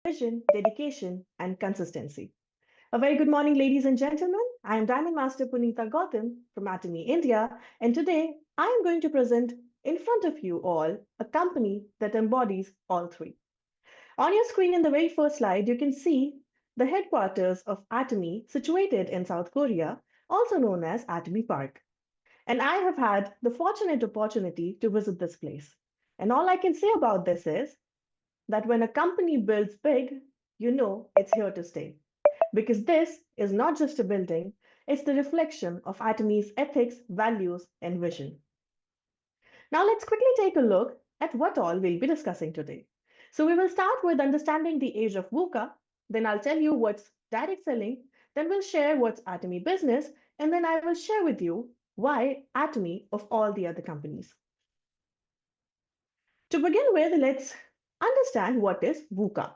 vision, dedication, and consistency. A very good morning, ladies and gentlemen. I am Diamond Master Punita Gautam from Atomy India, and today I am going to present in front of you all a company that embodies all three. On your screen in the very first slide, you can see the headquarters of Atomy situated in South Korea, also known as Atomy Park. And I have had the fortunate opportunity to visit this place. And all I can say about this is that when a company builds big, you know it's here to stay. Because this is not just a building, it's the reflection of Atomy's ethics, values, and vision. Now let's quickly take a look at what all we'll be discussing today. So we will start with understanding the age of VUCA, then I'll tell you what's direct selling, then we'll share what's Atomy business, and then I will share with you why Atomy of all the other companies. To begin with, let's understand what is VUCA.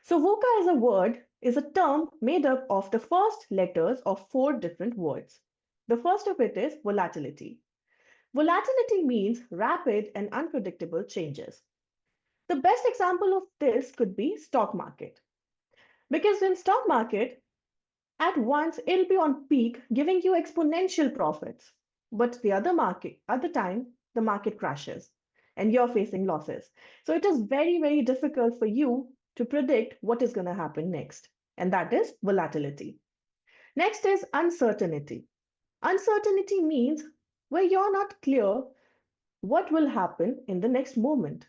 So VUCA is a term made up of the first letters of four different words. The first of it is volatility. Volatility means rapid and unpredictable changes. The best example of this could be stock market. Because in stock market, at once it'll be on peak, giving you exponential profits. But other time, the market crashes and you're facing losses. So it is very, very difficult for you to predict what is going to happen next. And that is volatility. Next is uncertainty. Uncertainty means where you're not clear what will happen in the next moment.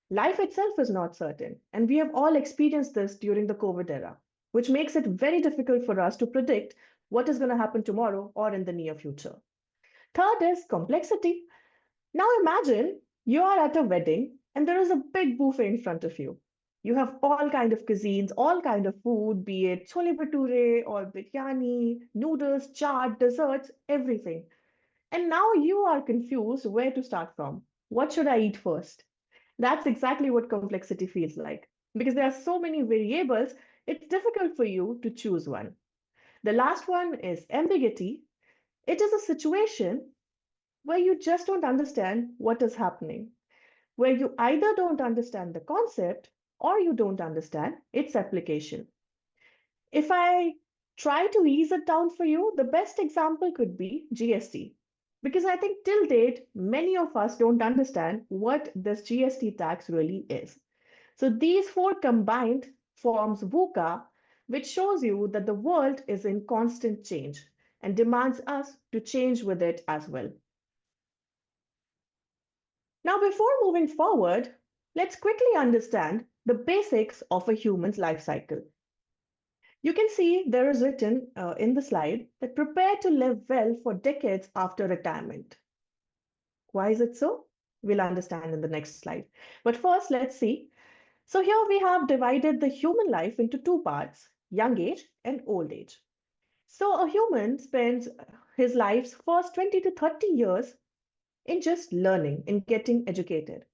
Life itself is not certain, and we have all experienced this during the COVID era, which makes it very difficult for us to predict what is going to happen tomorrow or in the near future. Third is complexity. Now imagine you are at a wedding and there is a big buffet in front of you. You have all kind of cuisines, all kind of food, be it chole bhature or biryani, noodles, chaat, desserts, everything. And now you are confused where to start from. What should I eat first? That's exactly what complexity feels like. Because there are so many variables, it's difficult for you to choose one. The last one is ambiguity. It is a situation where you just don't understand what is happening, where you either don't understand the concept or you don't understand its application. If I try to ease it down for you, the best example could be GST. Because I think till date, many of us don't understand what this GST tax really is. So these four combined forms VUCA, which shows you that the world is in constant change and demands us to change with it as well. Now, before moving forward, let's quickly understand the basics of a human's life cycle. You can see there is written in the slide that prepare to live well for decades after retirement. Why is it so? We'll understand in the next slide. But first, let's see. So here we have divided the human life into two parts, young age and old age. So a human spends his life's first 20 to 30 years in just learning, in getting educated.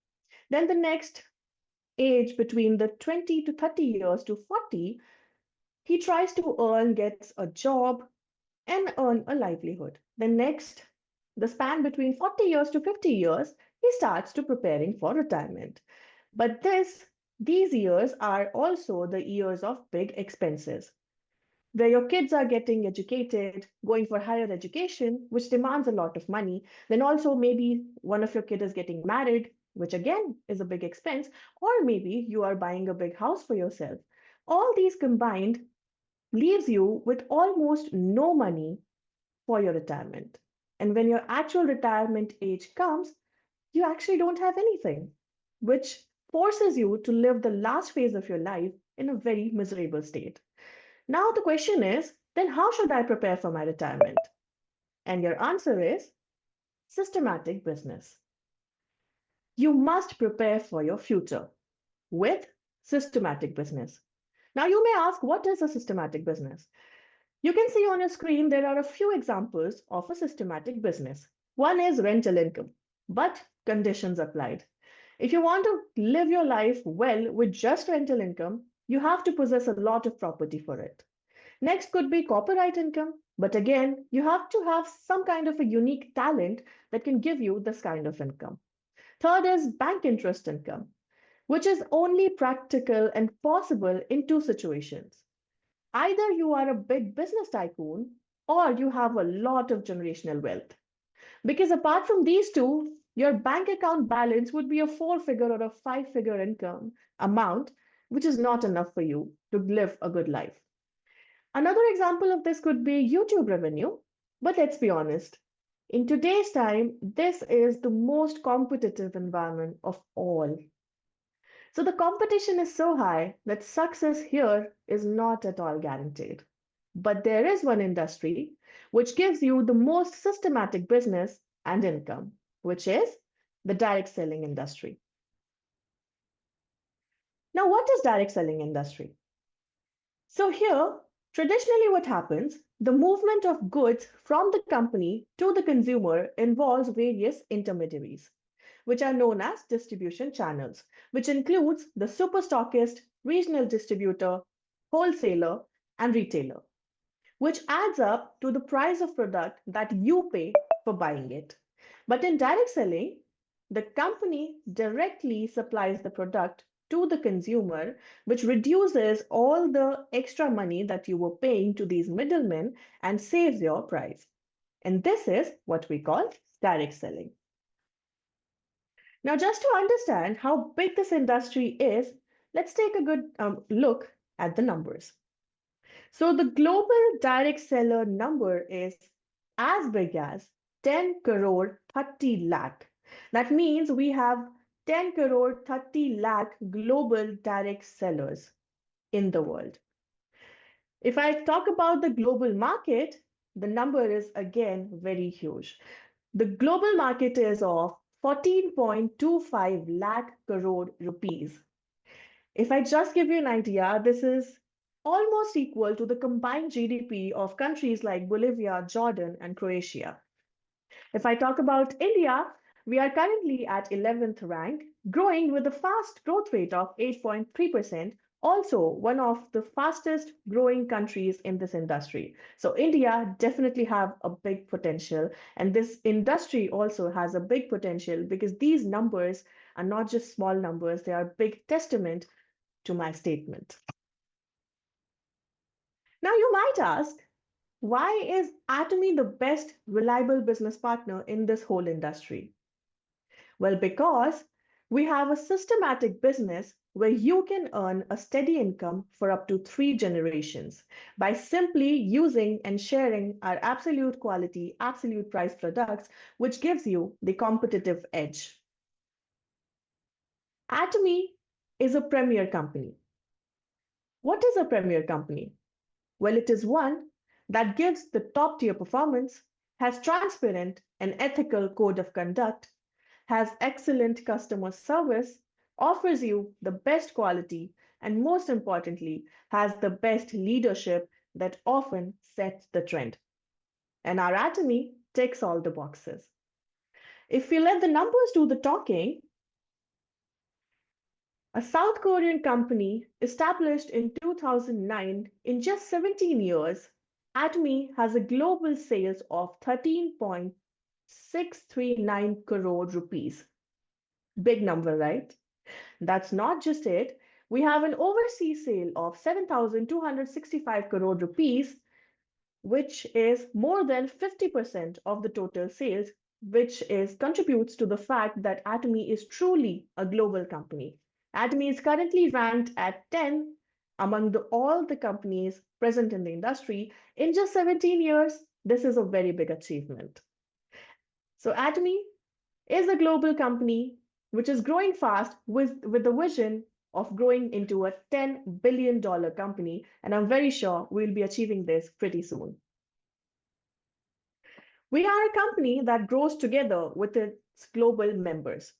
Then the next age between the 20 to 30 years to 40, he tries to earn, gets a job, and earn a livelihood. Then next, the span between 40 years to 50 years, he starts to preparing for retirement. But these years are also the years of big expenses, where your kids are getting educated, going for higher education, which demands a lot of money. Then also maybe one of your kids is getting married, which again is a big expense, or maybe you are buying a big house for yourself. All these combined leaves you with almost no money for your retirement. And when your actual retirement age comes, you actually don't have anything, which forces you to live the last phase of your life in a very miserable state. Now, the question is then how should I prepare for my retirement? And your answer is systematic business. You must prepare for your future with systematic business. Now, you may ask, what is a systematic business? You can see on your screen there are a few examples of a systematic business. One is rental income, but conditions applied. If you want to live your life well with just rental income, you have to possess a lot of property for it. Next could be copyright income, but again, you have to have some kind of a unique talent that can give you this kind of income. Third is bank interest income, which is only practical and possible in two situations. Either you are a big business tycoon or you have a lot of generational wealth. Because apart from these two, your bank account balance would be a four-figure or a five-figure income amount, which is not enough for you to live a good life. Another example of this could be YouTube revenue, but let's be honest. In today's time, this is the most competitive environment of all. So the competition is so high that success here is not at all guaranteed. But there is one industry which gives you the most systematic business and income, which is the direct selling industry. Now, what is direct selling industry? So here, traditionally what happens, the movement of goods from the company to the consumer involves various intermediaries, which are known as distribution channels, which includes the super stockist, regional distributor, wholesaler, and retailer, which adds up to the price of product that you pay for buying it. But in direct selling, the company directly supplies the product to the consumer, which reduces all the extra money that you were paying to these middlemen and saves your price. And this is what we call direct selling. Now, just to understand how big this industry is, let's take a good look at the numbers. So, the global direct seller number is as big as 10 crore 30 lakh. That means we have 10 crore 30 lakh global direct sellers in the world. If I talk about the global market, the number is again very huge. The global market is of 14.25 lakh crore rupees. If I just give you an idea, this is almost equal to the combined GDP of countries like Bolivia, Jordan, and Croatia. If I talk about India, we are currently at 11th rank, growing with a fast growth rate of 8.3%, also one of the fastest growing countries in this industry. So India definitely have a big potential, and this industry also has a big potential because these numbers are not just small numbers, they are a big testament to my statement. Now you might ask, why is Atomy the best reliable business partner in this whole industry? Well, because we have a systematic business where you can earn a steady income for up to 3 generations by simply using and sharing our absolute quality, absolute price products, which gives you the competitive edge. Atomy is a premier company. What is a premier company? Well, it is one that gives the top tier performance, has transparent and ethical code of conduct, has excellent customer service, offers you the best quality, and most importantly, has the best leadership that often sets the trend. And our Atomy ticks all the boxes. If we let the numbers do the talking, a South Korean company established in 2009, in just 17 years, Atomy has a global sales of 13.639 crore rupees. Big number, right? That's not just it. We have an overseas sale of 7,265 crore rupees, which is more than 50% of the total sales, which is contributes to the fact that Atomy is truly a global company. Atomy is currently ranked at 10 among all the companies present in the industry. In just 17 years, this is a very big achievement. So Atomy is a global company which is growing fast with the vision of growing into a $10 billion company. And I'm very sure we'll be achieving this pretty soon. We are a company that grows together with its global members.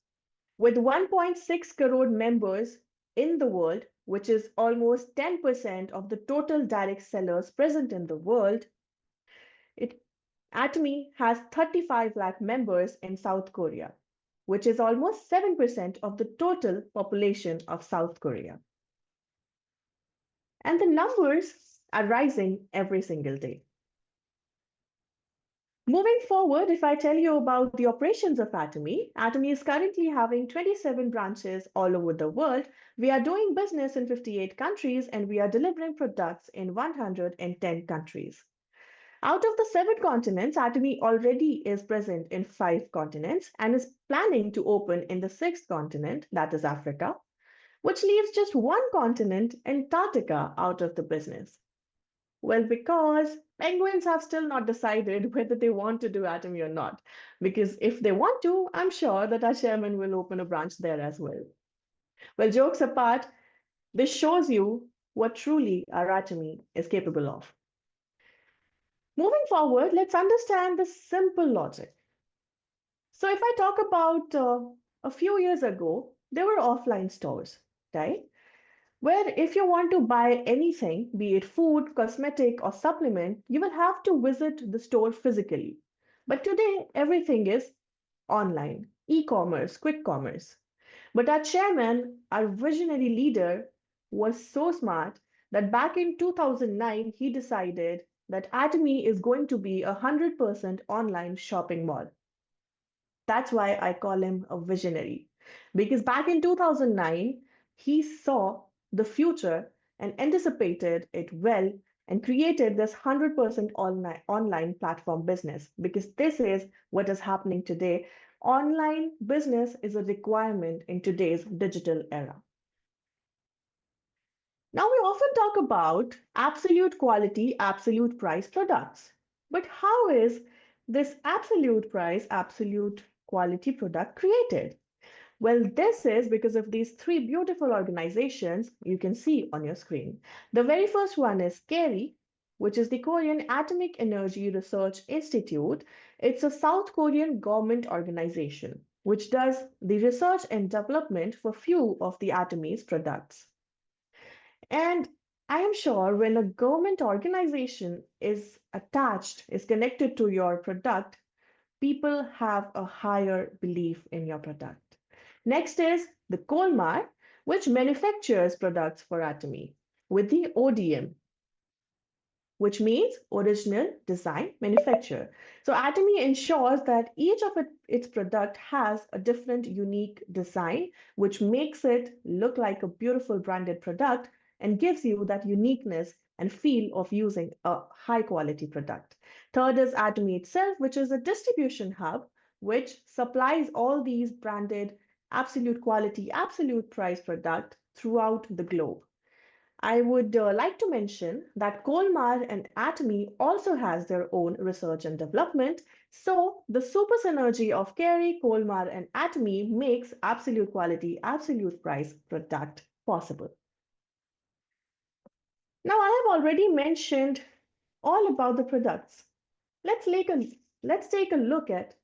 With 1.6 crore members in the world, which is almost 10% of the total direct sellers present in the world, Atomy has 35 lakh members in South Korea, which is almost 7% of the total population of South Korea. And the numbers are rising every single day. Moving forward, if I tell you about the operations of Atomy, Atomy is currently having 27 branches all over the world. We are doing business in 58 countries and we are delivering products in 110 countries. Out of the 7 continents, Atomy already is present in 5 continents and is planning to open in the 6th continent, that is Africa, which leaves just one continent, Antarctica, out of the business. Well, because penguins have still not decided whether they want to do Atomy or not. Because if they want to, I'm sure that our chairman will open a branch there as well. Well, jokes apart, this shows you what truly our Atomy is capable of. Moving forward, let's understand the simple logic. So if I talk about a few years ago, there were offline stores, right? Where if you want to buy anything, be it food, cosmetic, or supplement, you will have to visit the store physically. But today, everything is online, e-commerce, quick commerce. But our chairman, our visionary leader, was so smart that back in 2009, he decided that Atomy is going to be a 100% online shopping mall. That's why I call him a visionary. Because back in 2009, he saw the future and anticipated it well and created this 100% online platform business. Because this is what is happening today. Online business is a requirement in today's digital era. Now, we often talk about absolute quality, absolute price products. But how is this absolute price, absolute quality product created? Well, this is because of these 3 beautiful organizations you can see on your screen. The very first one is KERI, which is the Korean Atomic Energy Research Institute. It's a South Korean government organization which does the research and development for few of the Atomy's products. And I am sure when a government organization is attached, is connected to your product, people have a higher belief in your product. Next is the Colmar, which manufactures products for Atomy with the ODM, which means original design manufacturer. So Atomy ensures that each of its product has a different unique design, which makes it look like a beautiful branded product and gives you that uniqueness and feel of using a high quality product. Third is Atomy itself, which is a distribution hub, which supplies all these branded absolute quality, absolute price product throughout the globe. I would like to mention that Colmar and Atomy also has their own research and development. So the super synergy of Carey, Colmar, and Atomy makes absolute quality, absolute price product possible. Now I have already mentioned all about the products. Let's take a look at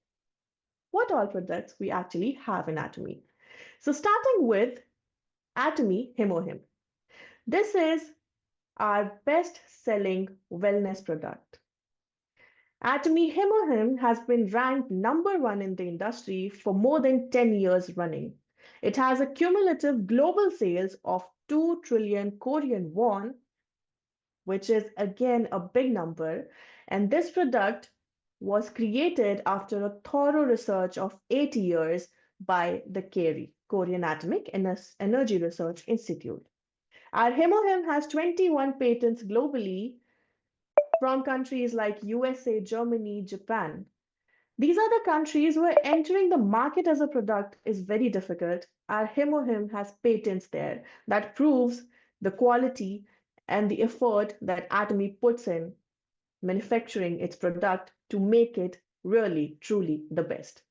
what all products we actually have in Atomy. So starting with Atomy Hemohim. This is our best selling wellness product. Atomy Hemohim has been ranked #1 in the industry for more than 10 years running. It has a cumulative global sales of 2 trillion Korean won, which is again a big number. And this product was created after a thorough research of 8 years by the KERI, Korean Atomic Energy Research Institute. Our Hemohim has 21 patents globally from countries like USA, Germany, Japan. These are the countries where entering the market as a product is very difficult. Our Hemohim has patents there that proves the quality and the effort that Atomy puts in manufacturing its product to make it really, truly the best.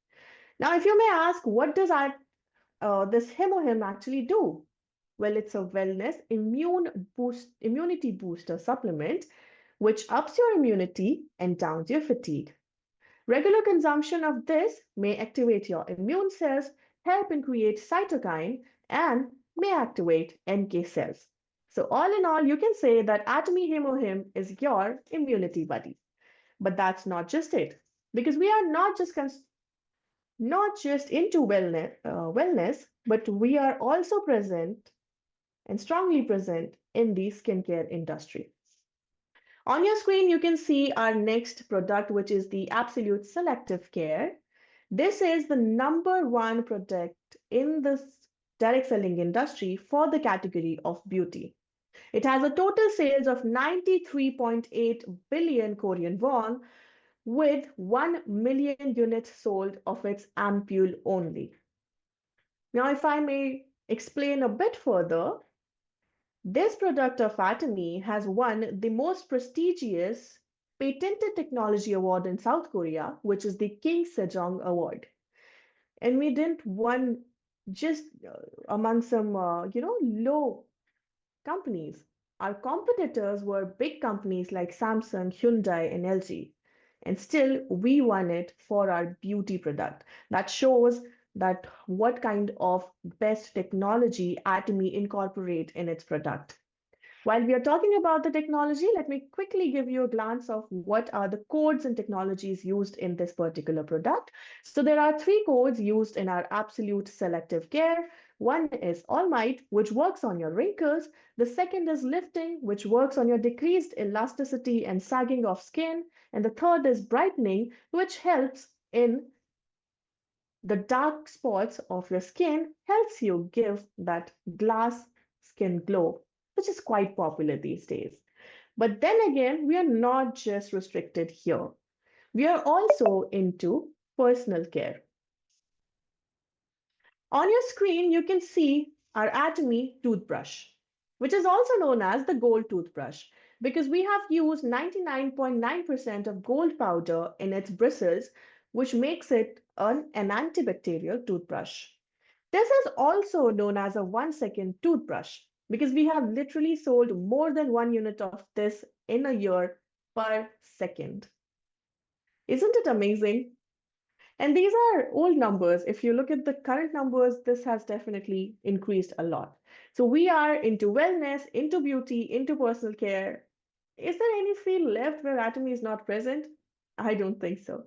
Now, if you may ask, what does this Hemohim actually do? Well, it's a wellness immunity booster supplement which ups your immunity and downs your fatigue. Regular consumption of this may activate your immune cells, help in create cytokine, and may activate NK cells. So all in all, you can say that Atomy Hemohim is your immunity buddy. But that's not just it, because we are not just into wellness, but we are also present and strongly present in the skincare industry. On your screen, you can see our next product, which is the Absolute Selective Care. This is the number one product in this direct selling industry for the category of beauty. It has a total sales of 93.8 billion Korean won with 1 million units sold of its ampule only. Now, if I may explain a bit further, this product of Atomy has won the most prestigious Patented Technology Award in South Korea, which is the King Sejong Award. And we didn't won just among some, low companies. Our competitors were big companies like Samsung, Hyundai, and LG. And still, we won it for our beauty product. That shows that what kind of best technology Atomy incorporate in its product. While we are talking about the technology, let me quickly give you a glance of what are the codes and technologies used in this particular product. So there are three codes used in our absolute selective care. One is All Might, which works on your wrinkles. The second is Lifting, which works on your decreased elasticity and sagging of skin. And the third is Brightening, which helps in the dark spots of your skin, helps you give that glass skin glow, which is quite popular these days. But then again, we are not just restricted here. We are also into personal care. On your screen, you can see our Atomy toothbrush, which is also known as the gold toothbrush, because we have used 99.9% of gold powder in its bristles, which makes it an antibacterial toothbrush. This is also known as a 1 second toothbrush because we have literally sold more than 1 unit of this in a year per second. Isn't it amazing? And these are old numbers. If you look at the current numbers, this has definitely increased a lot. So we are into wellness, into beauty, into personal care. Is there any field left where Atomy is not present? I don't think so.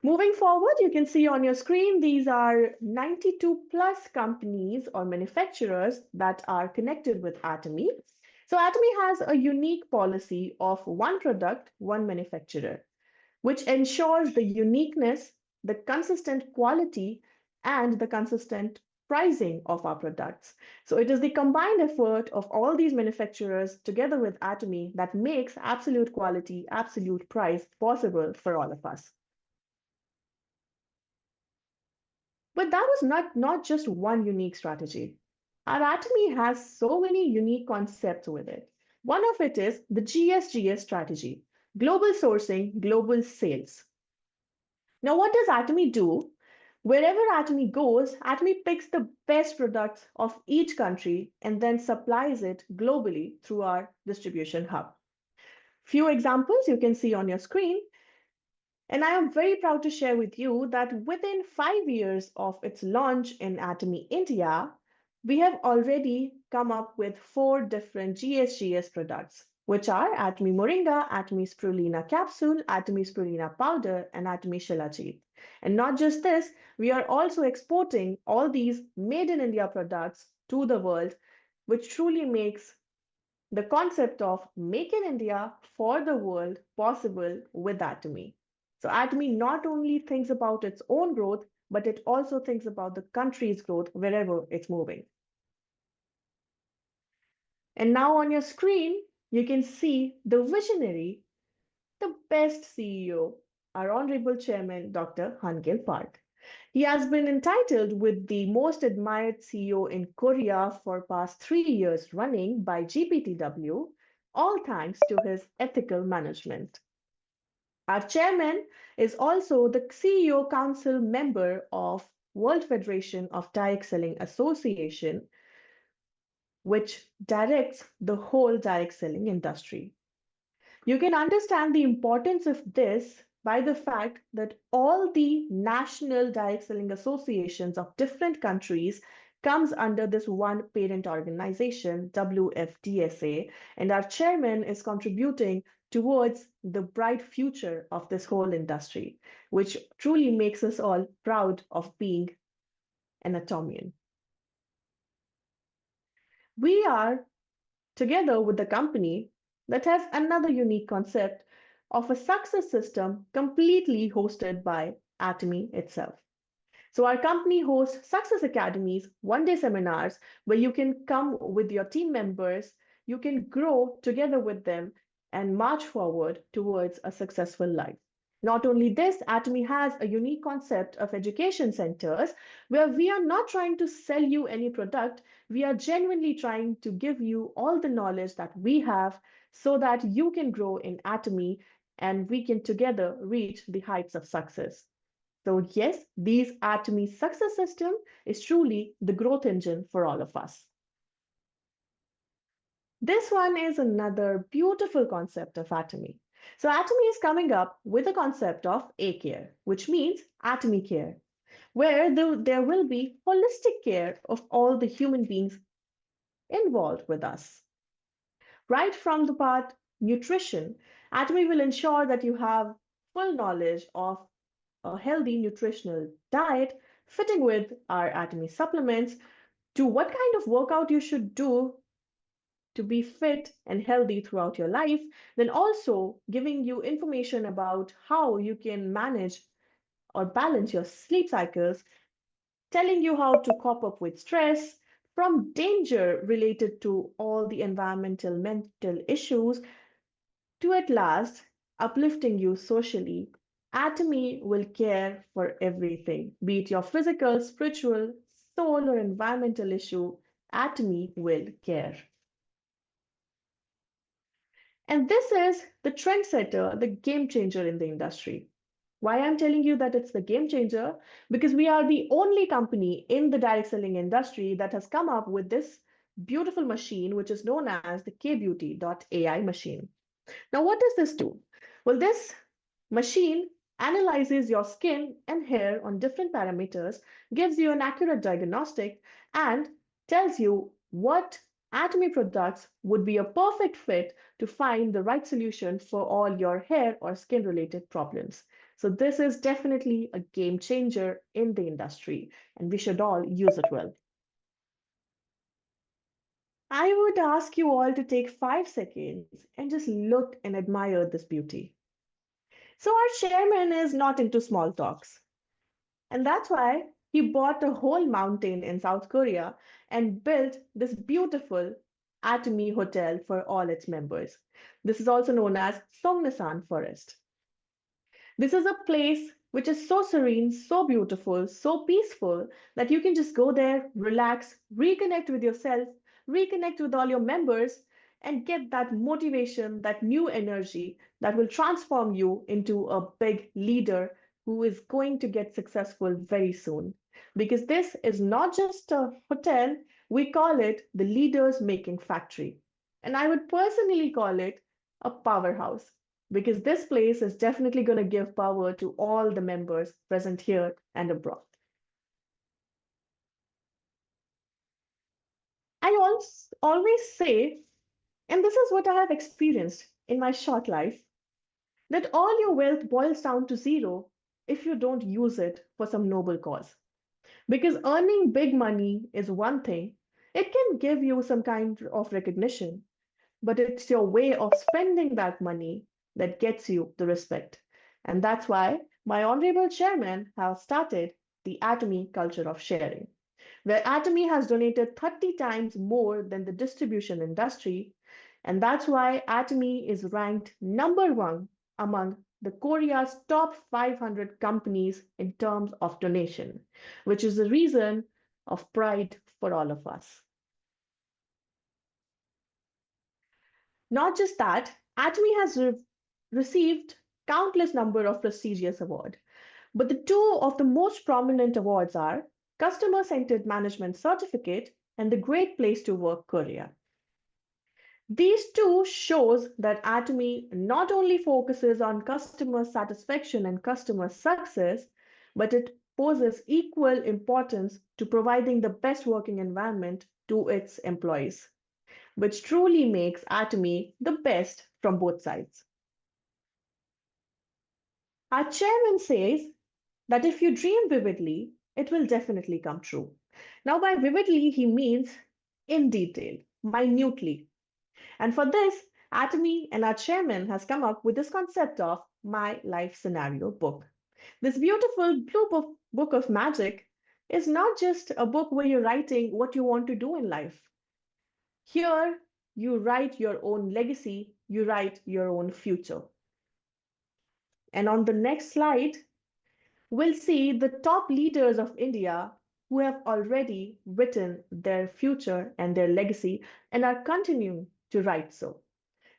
Moving forward, you can see on your screen, these are 92 plus companies or manufacturers that are connected with Atomy. So Atomy has a unique policy of one product, one manufacturer, which ensures the uniqueness, the consistent quality, and the consistent pricing of our products. So it is the combined effort of all these manufacturers together with Atomy that makes absolute quality, absolute price possible for all of us. But that was not just one unique strategy. Our Atomy has so many unique concepts with it. One of it is the GSGS strategy, global sourcing, global sales. Now, what does Atomy do? Wherever Atomy goes, Atomy picks the best products of each country and then supplies it globally through our distribution hub. Few examples you can see on your screen. And I am very proud to share with you that within 5 years of its launch in Atomy India, we have already come up with 4 different GSGS products, which are Atomy Moringa, Atomy Spirulina Capsule, Atomy Spirulina Powder, and Atomy Shilajit. And not just this, we are also exporting all these made in India products to the world, which truly makes the concept of Make in India for the world possible with Atomy. So Atomy not only thinks about its own growth, but it also thinks about the country's growth wherever it's moving. And now on your screen, you can see the visionary, the best CEO, our Honorable Chairman, Dr. Hangil Park. He has been entitled with the most admired CEO in Korea for past 3 years running by GPTW, all thanks to his ethical management. Our chairman is also the CEO Council member of World Federation of Direct Selling Association, which directs the whole direct selling industry. You can understand the importance of this by the fact that all the national direct selling associations of different countries comes under this one parent organization, WFDSA, and our chairman is contributing towards the bright future of this whole industry, which truly makes us all proud of being an Atomian. We are, together with the company, that has another unique concept of a success system completely hosted by Atomy itself. So, our company hosts success academies, 1 day seminars where you can come with your team members, you can grow together with them and march forward towards a successful life. Not only this, Atomy has a unique concept of education centers where we are not trying to sell you any product, we are genuinely trying to give you all the knowledge that we have so that you can grow in Atomy and we can together reach the heights of success. So, yes, these Atomy success system is truly the growth engine for all of us. This one is another beautiful concept of Atomy. So, Atomy is coming up with a concept of A care, which means Atomy care, where there will be holistic care of all the human beings involved with us. Right from the part nutrition, Atomy will ensure that you have full knowledge of a healthy nutritional diet fitting with our Atomy supplements to what kind of workout you should do to be fit and healthy throughout your life, then also giving you information about how you can manage or balance your sleep cycles, telling you how to cope up with stress, from danger related to all the environmental mental issues to at last uplifting you socially. Atomy will care for everything, be it your physical, spiritual, soul, or environmental issue. Atomy will care. And this is the trendsetter, the game changer in the industry. Why I'm telling you that it's the game changer? Because we are the only company in the direct selling industry that has come up with this beautiful machine, which is known as the KBeauty.ai machine. Now, what does this do? Well, this machine analyzes your skin and hair on different parameters, gives you an accurate diagnostic, and tells you what Atomy products would be a perfect fit to find the right solution for all your hair or skin related problems. So, this is definitely a game changer in the industry, and we should all use it well. I would ask you all to take 5 seconds and just look and admire this beauty. So, our chairman is not into small talks. And that's why he bought a whole mountain in South Korea and built this beautiful Atomy hotel for all its members. This is also known as Songnasan Forest. This is a place which is so serene, so beautiful, so peaceful that you can just go there, relax, reconnect with yourself, reconnect with all your members, and get that motivation, that new energy that will transform you into a big leader who is going to get successful very soon. Because this is not just a hotel, we call it the Leaders Making Factory. And I would personally call it a powerhouse because this place is definitely going to give power to all the members present here and abroad. I always say, and this is what I have experienced in my short life, that all your wealth boils down to zero if you don't use it for some noble cause. Because earning big money is one thing, it can give you some kind of recognition, but it's your way of spending that money that gets you the respect. And that's why my honorable chairman has started the Atomy culture of sharing, where Atomy has donated 30 times more than the distribution industry. And that's why Atomy is ranked number one among the Korea's top 500 companies in terms of donation, which is a reason of pride for all of us. Not just that, Atomy has received countless number of prestigious awards, but the two of the most prominent awards are Customer Centered Management Certificate and the Great Place to Work Korea. These two shows that Atomy not only focuses on customer satisfaction and customer success, but it poses equal importance to providing the best working environment to its employees, which truly makes Atomy the best from both sides. Our chairman says that if you dream vividly, it will definitely come true. Now, by vividly, he means in detail, minutely. And for this, Atomy and our chairman has come up with this concept of My Life Scenario book. This beautiful book of magic is not just a book where you're writing what you want to do in life. Here, you write your own legacy, you write your own future. And on the next slide, we'll see the top leaders of India who have already written their future and their legacy and are continuing to write so.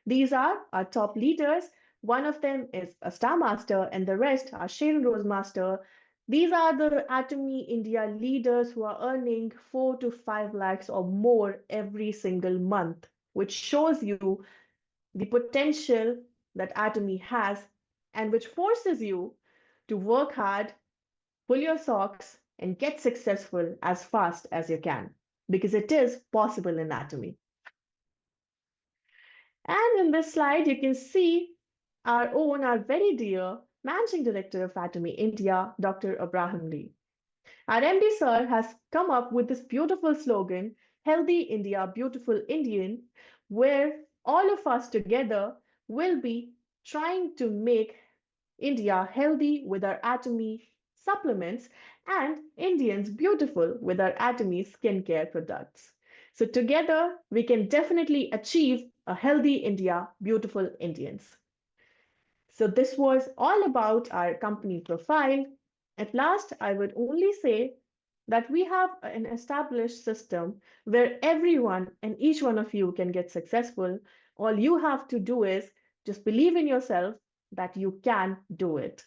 These are our top leaders. One of them is a Star Master, and the rest are Sharon Rose Master. These are the Atomy India leaders who are earning 4 to 5 lakhs or more every single month, which shows you the potential that Atomy has and which forces you to work hard, pull your socks, and get successful as fast as you can because it is possible in Atomy. And in this slide, you can see our very dear Managing Director of Atomy India, Dr. Abraham Lee. Our MD sir has come up with this beautiful slogan, Healthy India, Beautiful Indian, where all of us together will be trying to make India healthy with our Atomy supplements and Indians beautiful with our Atomy skincare products. So together we can definitely achieve a healthy India, beautiful Indians. So this was all about our company profile. At last, I would only say that we have an established system where everyone and each one of you can get successful. All you have to do is just believe in yourself that you can do it.